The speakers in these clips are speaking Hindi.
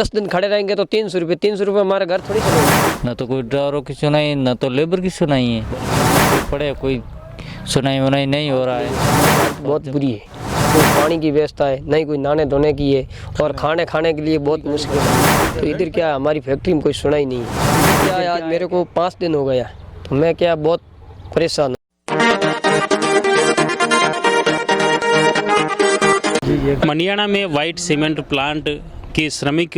10 दिन खड़े रहेंगे तो 300 रुपये हमारा घर थोड़ी चलेगा। न तो कोई ड्राइवरों की सुनाई, न तो लेबर की सुनाई है। पड़े कोई सुनाई वनाई नहीं हो रहा है। बहुत बुरी है, कोई पानी की व्यवस्था है नहीं, कोई नहाने धोने की है, और खाने के लिए बहुत मुश्किल है। तो इधर क्या है, हमारी फैक्ट्री में कोई सुनाई नहीं है। क्या है, आज मेरे को 5 दिन हो गया, तो मैं क्या बहुत परेशान हूँ। मनियाना में व्हाइट सीमेंट प्लांट के श्रमिक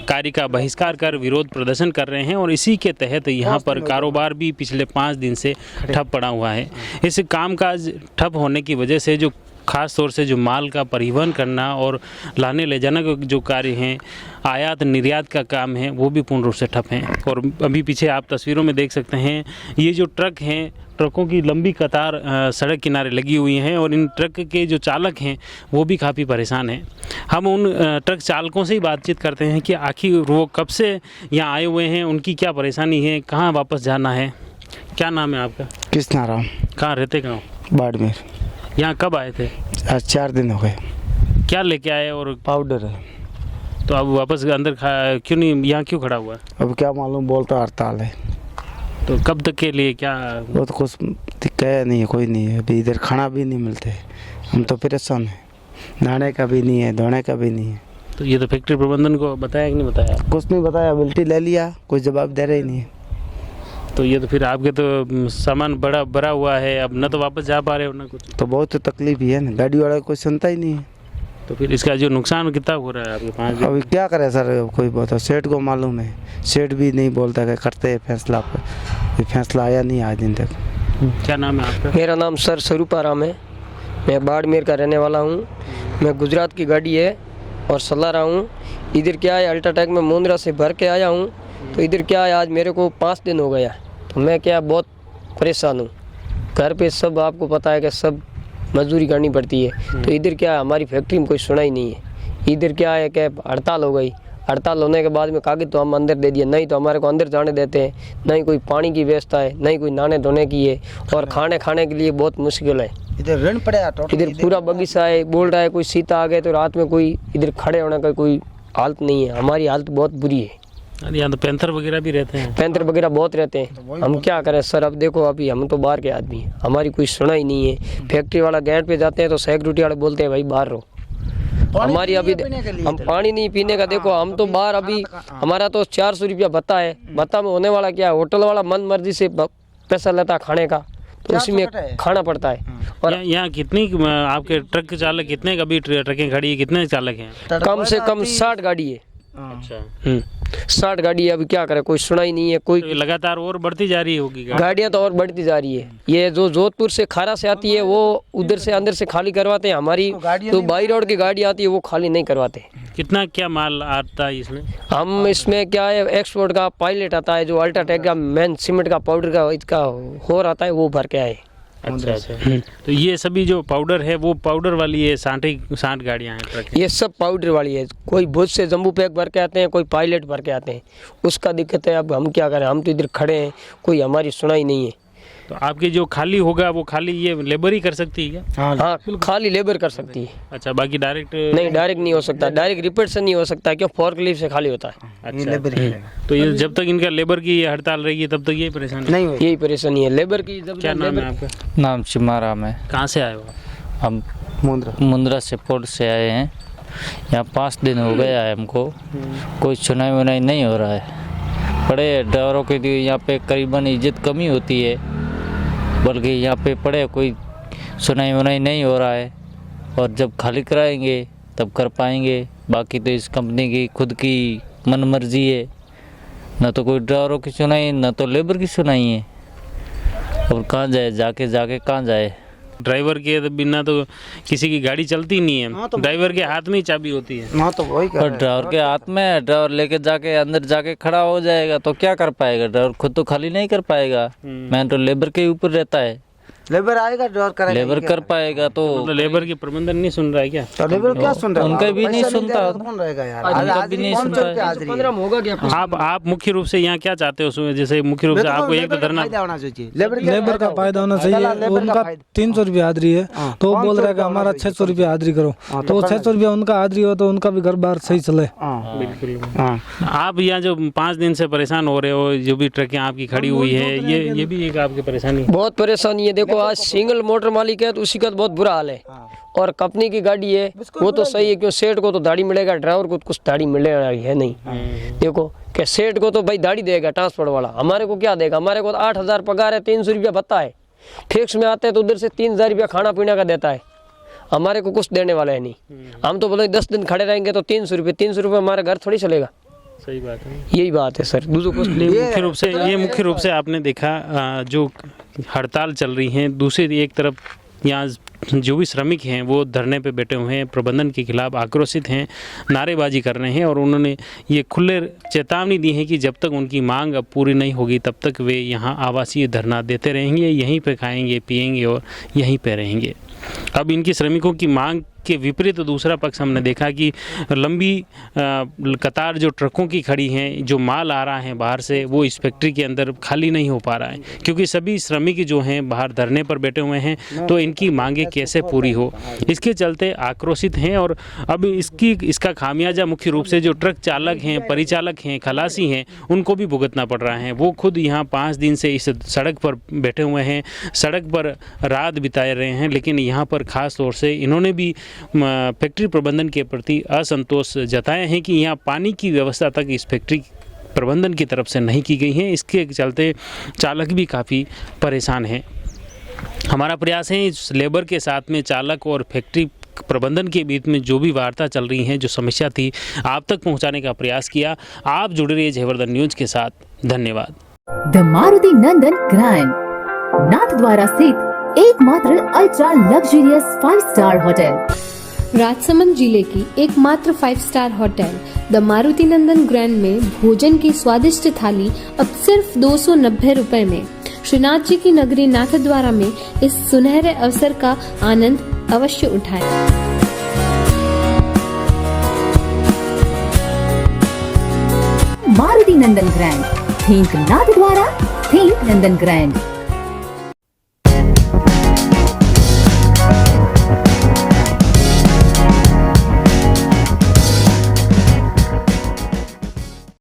कार्य का बहिष्कार कर विरोध प्रदर्शन कर रहे हैं और इसी के तहत यहाँ पर कारोबार भी पिछले 5 दिन से ठप पड़ा हुआ है। इस कामकाज ठप होने की वजह से जो खास तौर से जो माल का परिवहन करना और लाने ले जाने का जो कार्य हैं, आयात निर्यात का काम है, वो भी पूर्ण रूप से ठप हैं। और अभी पीछे आप तस्वीरों में देख सकते हैं, ये जो ट्रक हैं, ट्रकों की लंबी कतार सड़क किनारे लगी हुई हैं और इन ट्रक के जो चालक हैं वो भी काफ़ी परेशान हैं। हम उन ट्रक चालकों से ही बातचीत करते हैं कि आखिर वो कब से यहाँ आए हुए हैं, उनकी क्या परेशानी है, कहाँ वापस जाना है। क्या नाम है आपका? कृष्णा राम। कहाँ रहते, कहाँ? बाड़मेर। यहाँ कब आए थे? आज 4 दिन हो गए। क्या लेके आए? और पाउडर है। तो अब वापस अंदर क्यों नहीं, यहाँ क्यों खड़ा हुआ? अब क्या मालूम, बोलता हड़ताल है। तो कब तक के लिए? क्या वो तो कुछ कह नहीं है, कोई नहीं है। अभी इधर खाना भी नहीं मिलते, हम तो परेशान हैं। नहाने का भी नहीं है, धोने का भी नहीं है। तो ये तो फैक्ट्री प्रबंधन को बताया कि नहीं बताया? कुछ नहीं बताया, बिल्टी ले लिया, कोई जवाब दे रहा ही नहीं है। तो ये तो फिर आपके तो सामान बड़ा हुआ है, अब न तो वापस जा पा रहे हो ना कुछ। तो बहुत तकलीफ ही है ना, गाड़ी वाला कोई सुनता ही नहीं है। तो फिर इसका जो नुकसान कितना हो रहा है आपके 5 दिन? अभी क्या करे सर, कोई बता, सेठ को मालूम है। सेठ भी नहीं बोलता कि करते हैं फैसला पर, फैसला आया नहीं आज दिन तक। क्या नाम है आपका? मेरा नाम सर स्वरूपाराम है, मैं बाड़मेर का रहने वाला हूँ। मैं गुजरात की गाड़ी है और चला रहा हूँ। इधर क्या है, अल्ट्राटेक में मुंद्रा से भर के आया हूँ। तो इधर क्या है, आज मेरे को 5 दिन हो गया, तो मैं क्या बहुत परेशान हूँ। घर पे सब आपको पता है कि सब मजदूरी करनी पड़ती है। तो इधर क्या है, हमारी फैक्ट्री में कोई सुनाई नहीं है। इधर क्या है कि हड़ताल हो गई, हड़ताल होने के बाद में कागज तो हम अंदर दे दिए, नहीं तो हमारे को अंदर जाने देते हैं। नहीं कोई पानी की व्यवस्था है, नहीं कोई नहाने धोने की है, और खाने के लिए बहुत मुश्किल है। इधर ऋण पड़ा, इधर पूरा बगीचा है, बोल रहा है कोई सीता आ गए तो रात में कोई इधर खड़े होने का कोई हालत नहीं है। हमारी हालत बहुत बुरी है। यहाँ तो पैंथर वगैरह भी रहते हैं। पैंथर वगैरह बहुत रहते हैं। हम क्या करें सर, अब देखो अभी हम तो बाहर के आदमी हैं, हमारी कोई सुनाई नहीं है। फैक्ट्री वाला गेट पे जाते हैं तो सिक्योरिटी वाले बोलते हैं भाई बाहर रहो। हमारी अभी हम पानी नहीं पीने का, देखो हम तो बाहर, अभी हमारा तो 400 रुपया भत्ता है। भत्ता में होने वाला क्या है, होटल वाला मन मर्जी से पैसा लेता है खाने का, तो उसी में खाना पड़ता है। और यहाँ कितनी आपके ट्रक चालक कितने, कभी ट्रकें खड़ी है, कितने चालक हैं? कम से कम 60 गाड़ी है। अच्छा। 60 गाड़ी है। अभी क्या करे, कोई सुनाई नहीं है। कोई तो लगातार और बढ़ती जा रही होगी गाड़ियाँ तो और बढ़ती जा रही है। ये जो जोधपुर से खारा से आती है वो उधर से अंदर से खाली करवाते हैं। हमारी तो बाई रोड की गाड़ी आती है वो खाली नहीं करवाते। कितना क्या माल आता है इसमें? हम इसमें क्या है, एक्सपोर्ट का पायलट आता है, जो अल्ट्राटेक का मेन सीमेंट का पाउडर का इसका होर आता है, वो भर के आए। अच्छा। तो ये सभी जो पाउडर है वो पाउडर वाली है, 60 गाड़ियाँ हैं ट्रक? ये सब पाउडर वाली है। कोई भुज से जम्बू पैक भर के आते हैं, कोई पायलट भर के आते हैं, उसका दिक्कत है। अब हम क्या करें, हम तो इधर खड़े हैं, कोई हमारी सुनाई नहीं है। तो आपकी जो खाली होगा वो खाली ये लेबर ही कर सकती है क्या? हाँ, खाली लेबर कर सकती है। अच्छा, बाकी डायरेक्ट नहीं, डायरेक्ट नहीं हो सकता, डायरेक्ट रिपेयर से नहीं हो सकता, क्यों फोर्कलिफ्ट से खाली होता है। अच्छा। तो ये जब तक इनका लेबर की हड़ताल रहेगी तब तक यही परेशानी नहीं, यही परेशानी है लेबर की। क्या नाम है आपका? नाम चिमाराम है। कहाँ से आए हो? हम मुंद्रा से पोर्ट से आए हैं। यहाँ 5 दिन हो गया है हमको, कोई सुनाई वनाई नहीं हो रहा है। बड़े ड्राइवरों के लिए यहाँ पे करीबन इज्जत कमी होती है, बल्कि यहाँ पे पड़े कोई सुनाई वनाई नहीं हो रहा है। और जब खाली कराएंगे तब कर पाएंगे, बाकी तो इस कंपनी की खुद की मन मर्जी है। न तो कोई ड्राइवरों की सुनाई, न तो लेबर की सुनाई है। और कहाँ जाए, जाके कहाँ जाए। ड्राइवर के बिना तो किसी की गाड़ी चलती नहीं है। हाँ, तो ड्राइवर के हाथ में ही चाबी होती है। हाँ, तो वही कर और ड्राइवर के हाथ में है, ड्राइवर लेके जाके अंदर जाके खड़ा हो जाएगा तो क्या कर पाएगा ड्राइवर? खुद तो खाली नहीं कर पाएगा, मैन तो लेबर के ऊपर रहता है। लेबर आएगा जो और करेगा। लेबर कर पाएगा तो मतलब लेबर के प्रबंधन नहीं सुन रहा है क्या? तो लेबर क्या सुन रहा है? उनका भी नहीं पैसा सुनता। देगा तो कौन रहेगा यार? उनका भी नहीं सुनता है। 15 में होगा क्या? आप मुख्य रूप से यहाँ क्या चाहते हो उसमें? जैसे मुख्य रूप से आपको एक तो धरना होना चाहिए, लेबर का फायदा होना चाहिए। उनका 300 रुपया हाजिरी है तो वो बोल रहा है कि हमारा 600 रुपया हाजिरी करो, तो 600 रुपया उनका हाजिरी हो तो उनका भी घर बार सही चले। बिल्कुल। आप यहाँ जो 5 दिन से परेशान हो रहे हो, जो भी ट्रकें आपकी खड़ी हुई है, ये भी एक आपकी परेशानी है? बहुत परेशानी है। देखो आज सिंगल मोटर मालिक है तो उसी का तो बहुत बुरा हाल है, और कंपनी की गाड़ी है वो तो सही है, क्यों सेठ को तो दाढ़ी मिलेगा, ड्राइवर को तो कुछ दाढ़ी मिलेगा है नहीं। देखो कि सेठ को तो भाई दाढ़ी देगा ट्रांसपोर्ट वाला, हमारे को क्या देगा? हमारे को तो 8,000 पगार है, 300 रुपया भत्ता है, फिक्स में आते हैं तो उधर से 3,000 रुपया खाना पीना का देता है, हमारे को कुछ देने वाला है नहीं। हम तो बोले 10 दिन खड़े रहेंगे तो 300 रुपये हमारे घर थोड़ी चलेगा। सही बात है, यही बात है सर, दूसरा कुछ नहीं। मुख्य रूप से आपने देखा जो हड़ताल चल रही है, दूसरी एक तरफ यहाँ जो भी श्रमिक हैं वो धरने पे बैठे हुए हैं, प्रबंधन के खिलाफ आक्रोशित हैं, नारेबाजी कर रहे हैं, और उन्होंने ये खुले चेतावनी दी है कि जब तक उनकी मांग अब पूरी नहीं होगी तब तक वे यहाँ आवासीय धरना देते रहेंगे, यहीं पे खाएंगे पिएंगे और यहीं पे रहेंगे। अब इनकी श्रमिकों की मांग के विपरीत दूसरा पक्ष हमने देखा कि लंबी कतार जो ट्रकों की खड़ी हैं, जो माल आ रहा है बाहर से वो इस फैक्ट्री के अंदर खाली नहीं हो पा रहा है, क्योंकि सभी श्रमिक जो हैं बाहर धरने पर बैठे हुए हैं, तो इनकी मांगें कैसे पूरी हो, इसके चलते आक्रोशित हैं। और अब इसका खामियाजा मुख्य रूप से जो ट्रक चालक हैं, परिचालक हैं, खलासी हैं, उनको भी भुगतना पड़ रहा है। वो खुद यहाँ 5 दिन से इस सड़क पर बैठे हुए हैं, सड़क पर रात बिता रहे हैं, लेकिन यहाँ पर ख़ास तौर से इन्होंने भी फैक्ट्री प्रबंधन के प्रति असंतोष जताए हैं कि यहाँ पानी की व्यवस्था तक इस फैक्ट्री प्रबंधन की तरफ से नहीं की गई है। इसके चलते चालक भी काफ़ी परेशान हैं। हमारा प्रयास है इस लेबर के साथ में चालक और फैक्ट्री प्रबंधन के बीच में जो भी वार्ता चल रही है, जो समस्या थी, आप तक पहुंचाने का प्रयास किया। आप जुड़े रहिए जयवर्धन न्यूज़ के साथ। धन्यवाद। The Maruti Nandan grand Nathdwara स्थित एकमात्र ultra luxurious 5 star hotel, Rajsamand जिले की एकमात्र 5 star hotel the Maruti Nandan grand में भोजन की स्वादिष्ट थाली अब सिर्फ 290 रुपए में। श्रीनाथ जी की नगरी नाथद्वारा में इस सुनहरे अवसर का आनंद अवश्य उठाएं। मारुति नंदन ग्रैंड, थिंक नाथद्वारा, थिंक नंदन ग्रैंड।